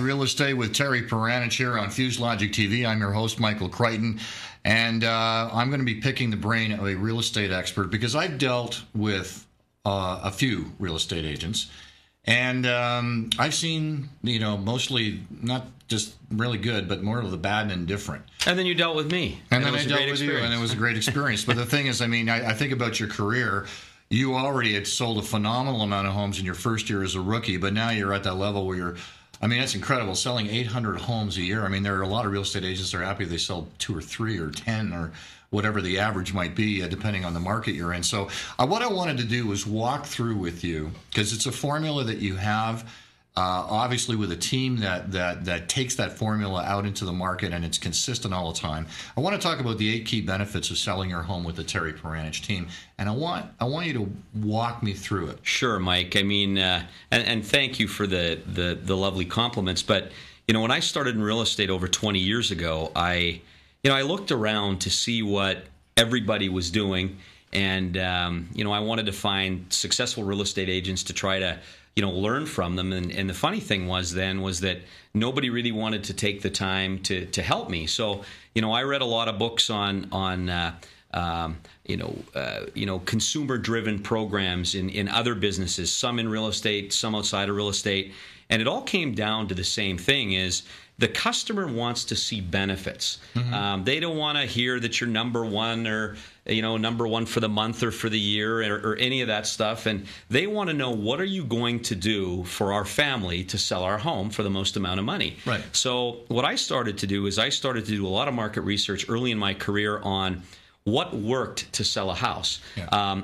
Real Estate with Terry Paranych here on Fuse Logic TV. I'm your host, Michael Kryton, and I'm going to be picking the brain of a real estate expert because I've dealt with a few real estate agents, and I've seen, mostly not just really good, but more of the bad and indifferent. And then you dealt with me. And then I dealt with you, and it was a great experience. But the thing is, I think about your career. You already had sold a phenomenal amount of homes in your first year as a rookie, but now you're at that level where you're, that's incredible, selling 800 homes a year. There are a lot of real estate agents that are happy if they sell 2 or 3 or 10 or whatever the average might be, depending on the market you're in. So what I wanted to do was walk through with you, because it's a formula that you have, obviously with a team that takes that formula out into the market and it's consistent all the time. I want to talk about the 8 key benefits of selling your home with the Terry Paranych team, and I want you to walk me through it. Sure, Mike. And thank you for the lovely compliments. But when I started in real estate over 20 years ago, I looked around to see what everybody was doing, and I wanted to find successful real estate agents to try to learn from them. And the funny thing was that nobody really wanted to take the time to help me. So, I read a lot of books on consumer-driven programs in other businesses, some in real estate, some outside of real estate. And it all came down to the same thing: is the customer wants to see benefits. Mm-hmm. They don't want to hear that you're number one or number one for the month or for the year or any of that stuff. And they want to know, what are you going to do for our family to sell our home for the most amount of money? Right. So what I started to do is I started to do a lot of market research early in my career on what worked to sell a house,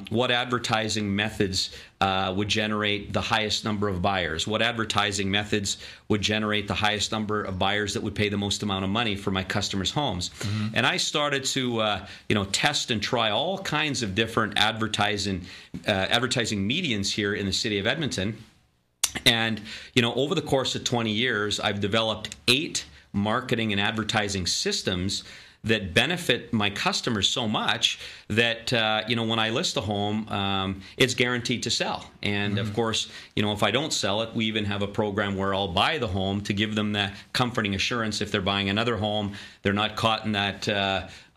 what advertising methods would generate the highest number of buyers, what advertising methods would generate the highest number of buyers that would pay the most amount of money for my customers' homes. Mm-hmm. And I started to test and try all kinds of different advertising mediums here in the city of Edmonton. And over the course of 20 years, I've developed 8 marketing and advertising systems that benefit my customers so much that, when I list a home, it's guaranteed to sell. And, of course, if I don't sell it, we even have a program where I'll buy the home to give them that comforting assurance if they're buying another home, they're not caught in that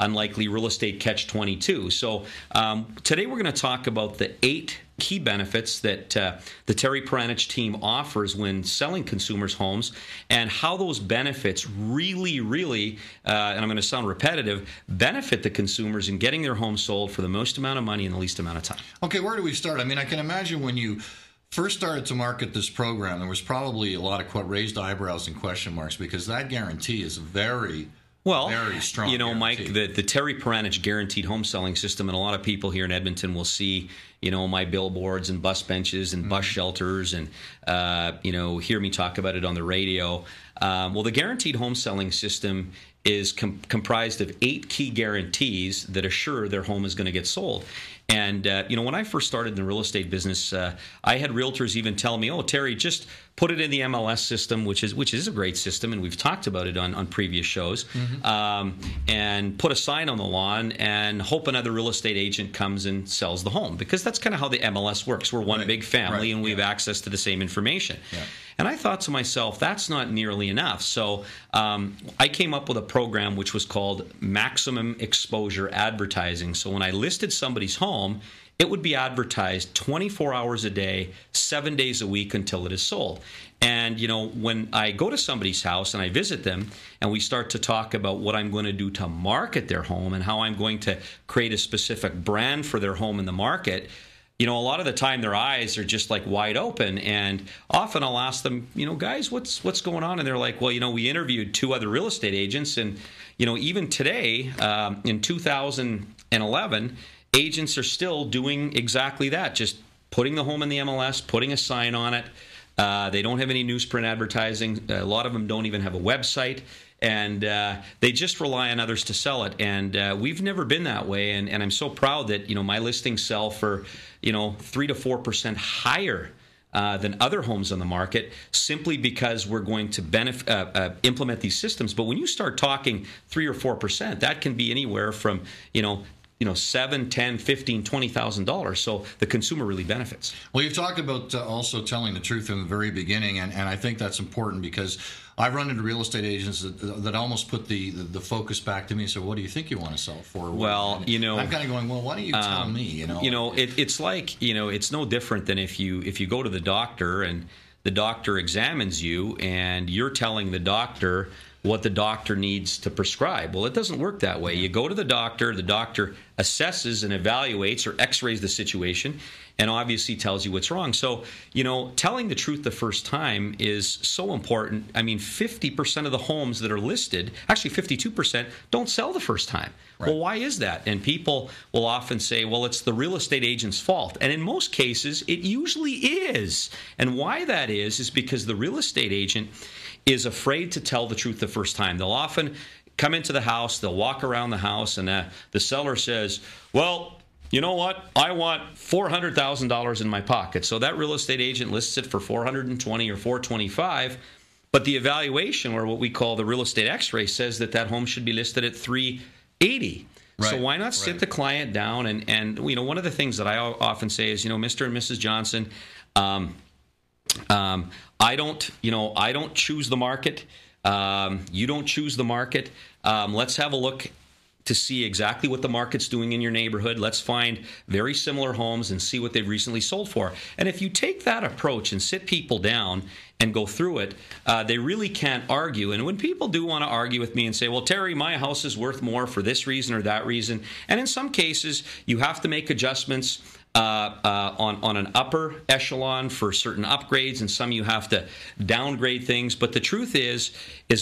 unlikely real estate catch-22. So today we're going to talk about the 8 key benefits that the Terry Paranych team offers when selling consumers' homes, and how those benefits really, and I'm going to sound repetitive, benefit the consumers in getting their home sold for the most amount of money in the least amount of time. Okay, where do we start? I can imagine when you first started to market this program, there was probably a lot of raised eyebrows and question marks, because that guarantee is very strong. Mike, the Terry Paranych guaranteed home selling system, and a lot of people here in Edmonton will see, my billboards and bus benches and bus shelters and, hear me talk about it on the radio. Well, the guaranteed home selling system is comprised of 8 key guarantees that assure their home is going to get sold. And, when I first started in the real estate business, I had realtors even tell me, "Oh, Terry, just put it in the MLS system," which is a great system, and we've talked about it on previous shows, and put a sign on the lawn and hope another real estate agent comes and sells the home, because that's kind of how the MLS works. We're one big family, and we have access to the same information. Yeah. And I thought to myself, that's not nearly enough. So I came up with a program which was called Maximum Exposure Advertising. So when I listed somebody's home, it would be advertised 24 hours a day, 7 days a week until it is sold. And, when I go to somebody's house and I visit them and we start to talk about what I'm going to do to market their home and how I'm going to create a specific brand for their home in the market, a lot of the time their eyes are just like wide open. And often I'll ask them, guys, what's going on? And they're like, well, we interviewed 2 other real estate agents. And, even today, in 2011, agents are still doing exactly that, just putting the home in the MLS, putting a sign on it. They don't have any newsprint advertising. A lot of them don't even have a website. And they just rely on others to sell it. And we've never been that way. And I'm so proud that, my listings sell for, 3 to 4% higher than other homes on the market, simply because we're going to implement these systems. But when you start talking 3 or 4%, that can be anywhere from, $7,000, $10,000, $15,000, $20,000. So the consumer really benefits. Well, you've talked about also telling the truth from the very beginning, and I think that's important because I've run into real estate agents that almost put the focus back to me. So, what do you think you want to sell for? Well, I'm kind of going, well, why don't you tell me? It's like it's no different than if you go to the doctor and the doctor examines you and you're telling the doctor what the doctor needs to prescribe. Well, it doesn't work that way. You go to the doctor assesses and evaluates or x-rays the situation and obviously tells you what's wrong. So, telling the truth the first time is so important. I mean, 50% of the homes that are listed, actually 52%, don't sell the first time. Right. Well, why is that? And people will often say, well, it's the real estate agent's fault. And in most cases, it usually is. And why that is because the real estate agent is afraid to tell the truth the first time. They'll often come into the house, they'll walk around the house, and the seller says, well, you know what? I want $400,000 in my pocket. So that real estate agent lists it for $420,000 or $425,000, but the evaluation, or what we call the real estate x-ray, says that home should be listed at $380,000. Right, so why not sit the client down and one of the things that I often say is, Mr. and Mrs. Johnson, I don't choose the market. You don't choose the market. Let's have a look to see exactly what the market's doing in your neighborhood. Let's find very similar homes and see what they've recently sold for. And if you take that approach and sit people down and go through it, they really can't argue. And when people do want to argue with me and say, well, Terry, my house is worth more for this reason or that reason, and in some cases you have to make adjustments on an upper echelon for certain upgrades, and some you have to downgrade things. But the truth is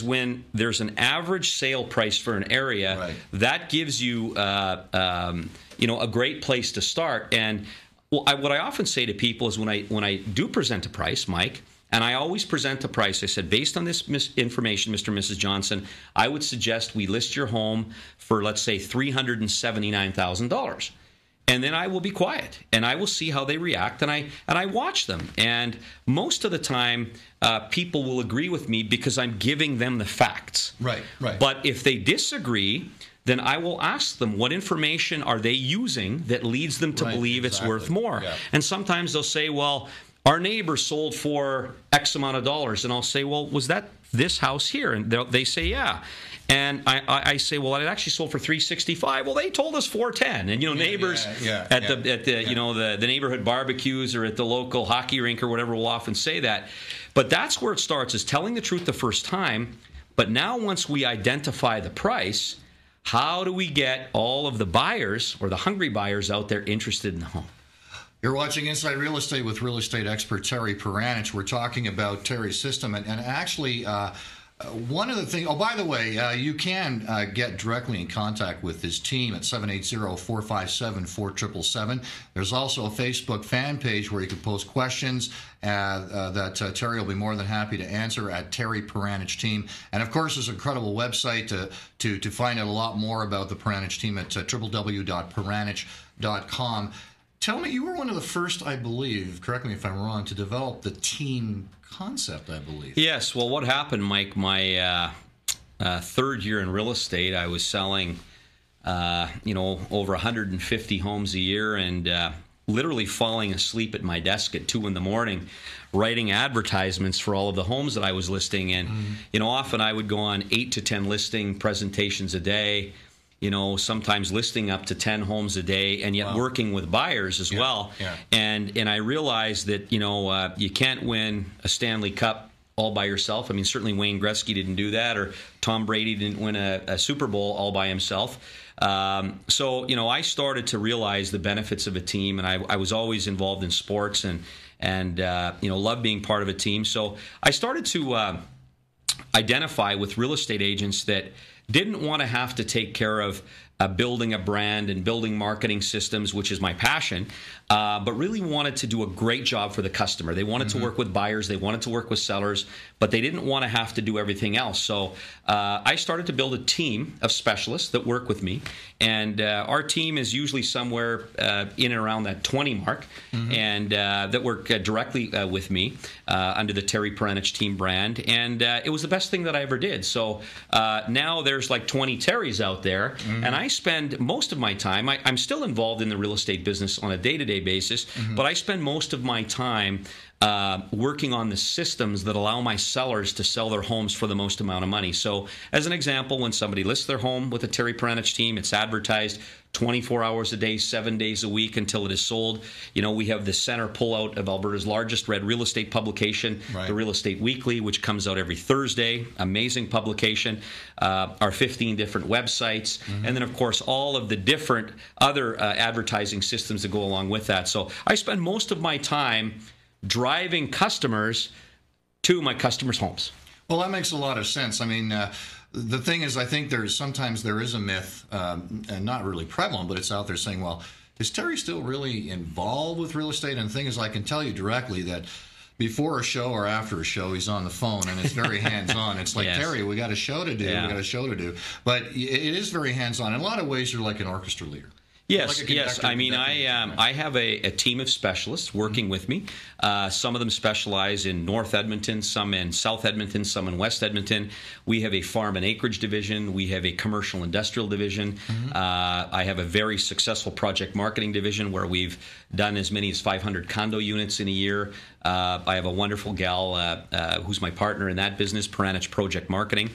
when there's an average sale price for an area, right, that gives you a great place to start. And what I often say to people is when I do present a price, Mike, and I always present a price, I said, based on this information, Mr. and Mrs. Johnson, I would suggest we list your home for, let's say, $379,000. And then I will be quiet, and I will see how they react, and I watch them. And most of the time, people will agree with me because I'm giving them the facts. Right. But if they disagree, then I will ask them what information are they using that leads them to believe it's worth more. Yeah. And sometimes they'll say, well, our neighbor sold for X amount of dollars. And I'll say, well, was that this house here? And they say, yeah. And I say, well, it actually sold for $365. Well, they told us $410. And neighbors at the neighborhood barbecues or at the local hockey rink or whatever will often say that. But that's where it starts, is telling the truth the first time. But now once we identify the price, how do we get all of the buyers or the hungry buyers out there interested in the home? You're watching Inside Real Estate with real estate expert Terry Paranych. We're talking about Terry's system, and actually one of the things, by the way, you can get directly in contact with his team at 780-457-4777. There's also a Facebook fan page where you can post questions that Terry will be more than happy to answer at Terry Paranych Team. And of course, there's an incredible website to find out a lot more about the Paranych Team at www.paranych.com. Tell me, you were one of the first, I believe, correct me if I'm wrong, to develop the team concept, I believe. Yes. Well, what happened, Mike, my third year in real estate, I was selling, over 150 homes a year and literally falling asleep at my desk at 2 a.m, writing advertisements for all of the homes that I was listing. And, often I would go on 8 to 10 listing presentations a day, sometimes listing up to 10 homes a day, and yet working with buyers as well. Yeah. And I realized that, you can't win a Stanley Cup all by yourself. I mean, certainly Wayne Gretzky didn't do that, or Tom Brady didn't win a Super Bowl all by himself. So, I started to realize the benefits of a team, and I was always involved in sports and loved being part of a team. So I started to identify with real estate agents that didn't want to have to take care of building a brand and building marketing systems, which is my passion, but really wanted to do a great job for the customer. They wanted to work with buyers, they wanted to work with sellers, but they didn't want to have to do everything else. So I started to build a team of specialists that work with me, and our team is usually somewhere in and around that 20 mark, and that work directly with me under the Terry Paranych Team brand, and it was the best thing that I ever did. So now there's like 20 Terrys out there, and I I spend most of my time, I'm still involved in the real estate business on a day-to-day basis, but I spend most of my time working on the systems that allow my sellers to sell their homes for the most amount of money. So as an example, when somebody lists their home with the Terry Paranych Team, it's advertised 24 hours a day, 7 days a week until it is sold. You know, we have the center pullout of Alberta's largest read real estate publication, right. the Real Estate Weekly, which comes out every Thursday. Amazing publication. Our 15 different websites. And then, of course, all of the different other advertising systems that go along with that. So I spend most of my time driving customers to my customers' homes. Well, that makes a lot of sense. I mean, the thing is, I think sometimes there is a myth, and not really prevalent, but it's out there saying, well, is Terry still really involved with real estate? And the thing is, I can tell you directly that before a show or after a show, he's on the phone, and it's very hands-on. It's like, yes. Terry, we got a show to do. Yeah. We got a show to do. But it is very hands-on. In a lot of ways, you're like an orchestra leader. Yes, like yes. I mean, I have a team of specialists working with me. Some of them specialize in North Edmonton, some in South Edmonton, some in West Edmonton. We have a farm and acreage division. We have a commercial industrial division. I have a very successful project marketing division where we've done as many as 500 condo units in a year. I have a wonderful gal who's my partner in that business, Paranych Project Marketing.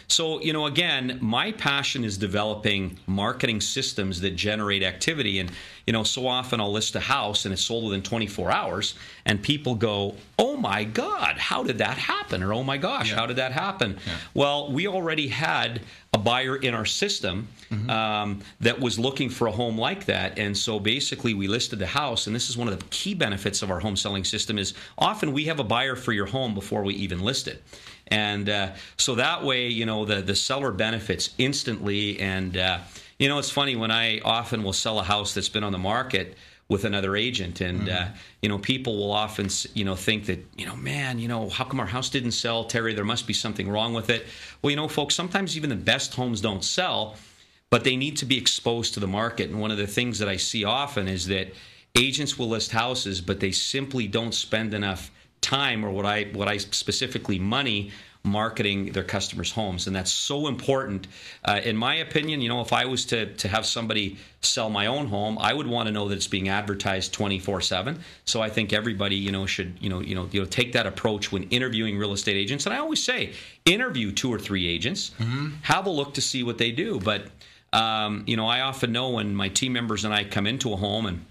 So, you know, again, my passion is developing marketing systems that generate activity. And, you know, so often I'll list a house and it's sold within 24 hours and people go, oh my God, how did that happen? Or, oh my gosh, how did that happen? Yeah. Well, we already had a buyer in our system that was looking for a home like that. And so basically we listed the house, and this is one of the key benefits of our home selling system is often we have a buyer for your home before we even list it. And so that way, you know, the seller benefits instantly. And, you know, it's funny when I often will sell a house that's been on the market with another agent, and you know, people will often, you know, think that, you know, man, you know, how come our house didn't sell, Terry? There must be something wrong with it. Well, you know, folks, sometimes even the best homes don't sell, but they need to be exposed to the market. And one of the things that I see often is that agents will list houses, but they simply don't spend enough time, or what I specifically money, marketing their customers' homes. And that's so important. In my opinion, you know, if I was to have somebody sell my own home, I would want to know that it's being advertised 24/7. So I think everybody, you know, should, you know, take that approach when interviewing real estate agents. And I always say, interview 2 or 3 agents, have a look to see what they do. But, you know, I often know when my team members and I come into a home and,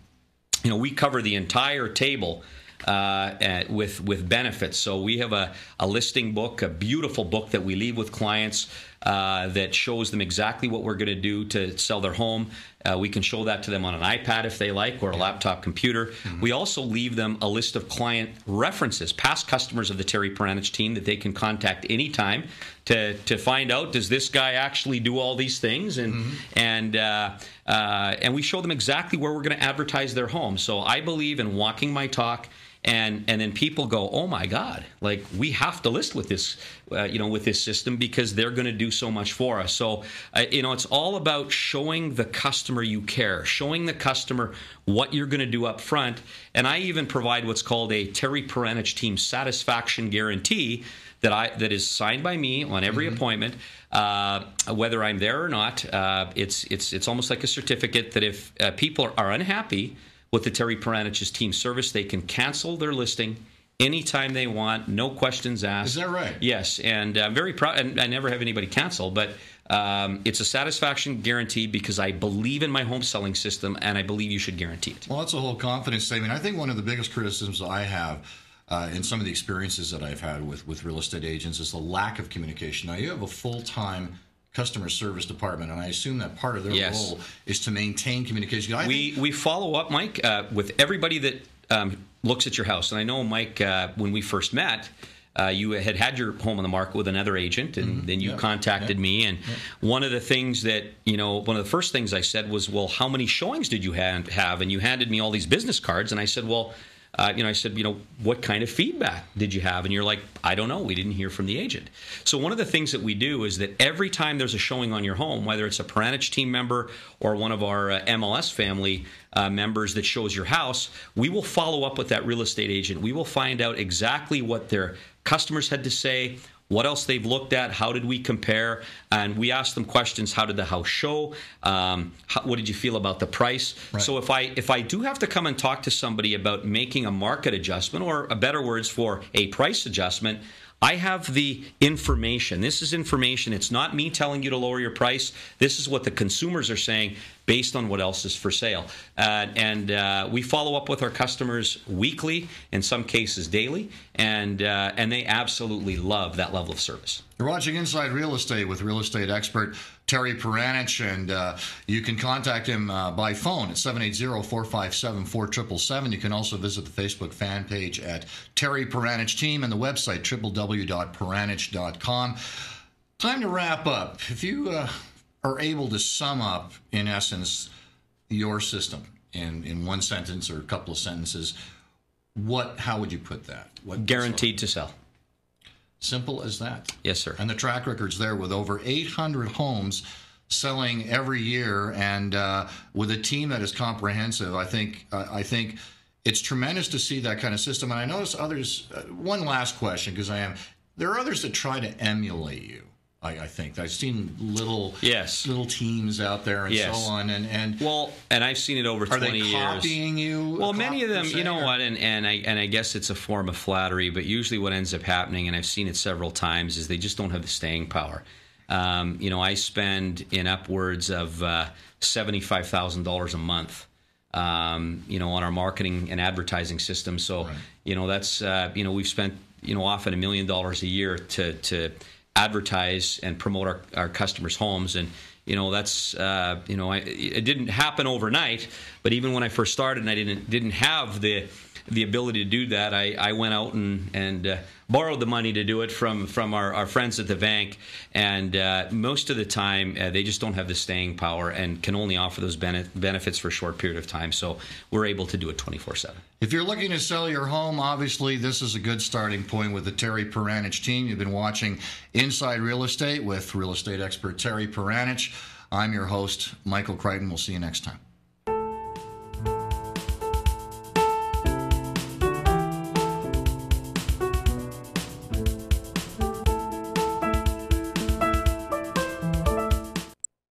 you know, we cover the entire table with benefits. So we have a listing book, a beautiful book that we leave with clients that shows them exactly what we're going to do to sell their home. We can show that to them on an iPad if they like, or a laptop computer. We also leave them a list of client references, past customers of the Terry Paranych Team that they can contact anytime to find out, does this guy actually do all these things? And we show them exactly where we're going to advertise their home. So I believe in walking my talk. And then people go, oh my God, like we have to list with this, you know, with this system because they're going to do so much for us. So, you know, it's all about showing the customer you care, showing the customer what you're going to do up front. And I even provide what's called a Terry Paranych Team satisfaction guarantee that is signed by me on every appointment, whether I'm there or not. It's almost like a certificate that if people are unhappy with the Terry Paranich's Team service, they can cancel their listing anytime they want, no questions asked. Is that right? Yes, and I'm very proud, and I never have anybody cancel, but it's a satisfaction guarantee because I believe in my home selling system, and I believe you should guarantee it. Well, that's a whole confidence statement. I think one of the biggest criticisms I have in some of the experiences that I've had with real estate agents is the lack of communication. Now, you have a full-time customer service department, and I assume that part of their role is to maintain communication. We follow up, Mike, with everybody that looks at your house. And I know, Mike, when we first met, you had your home on the market with another agent, and then you contacted me. And one of the things that, you know, one of the first things I said was, well, how many showings did you have? And you handed me all these business cards, and I said, well, what kind of feedback did you have? And you're like, I don't know. We didn't hear from the agent. So one of the things that we do is that every time there's a showing on your home, whether it's a Paranych Team member or one of our MLS family members that shows your house, we will follow up with that real estate agent. We will find out exactly what their customers had to say, what else they've looked at, how did we compare, and we asked them questions. How did the house show? What did you feel about the price? Right. So if I do have to come and talk to somebody about making a market adjustment, or a better words for a price adjustment, I have the information. This is information. It's not me telling you to lower your price. This is what the consumers are saying based on what else is for sale. And we follow up with our customers weekly, in some cases daily, and they absolutely love that level of service. You're watching Inside Real Estate with real estate expert Terry Paranych, and you can contact him by phone at 780-457-4777. You can also visit the Facebook fan page at Terry Paranych Team and the website www.paranych.com. Time to wrap up. If you are able to sum up, in essence, your system in one sentence or a couple of sentences, how would you put that? Guaranteed to sell. Simple as that. Yes, sir. And the track record's there with over 800 homes selling every year, and with a team that is comprehensive. I think it's tremendous to see that kind of system. And I notice others. One last question, because there are others that try to emulate you. I think I've seen little teams out there and so on, and I've seen it over 20 years. Are they copying you? Well, many of them, you know what, and I guess it's a form of flattery, but usually what ends up happening, and I've seen it several times, is they just don't have the staying power. I spend in upwards of $75,000 a month, on our marketing and advertising system. So, right. That's we've spent often $1 million a year to advertise and promote our customers' homes, and that's it didn't happen overnight. But even when I first started and I didn't have the ability to do that, I went out and borrowed the money to do it from our friends at the bank, and most of the time they just don't have the staying power and can only offer those benefits for a short period of time. So we're able to do it 24/7. If you're looking to sell your home, obviously this is a good starting point with the Terry Paranych Team. You've been watching Inside Real Estate with real estate expert Terry Paranych. I'm your host, Michael Kryton. We'll see you next time.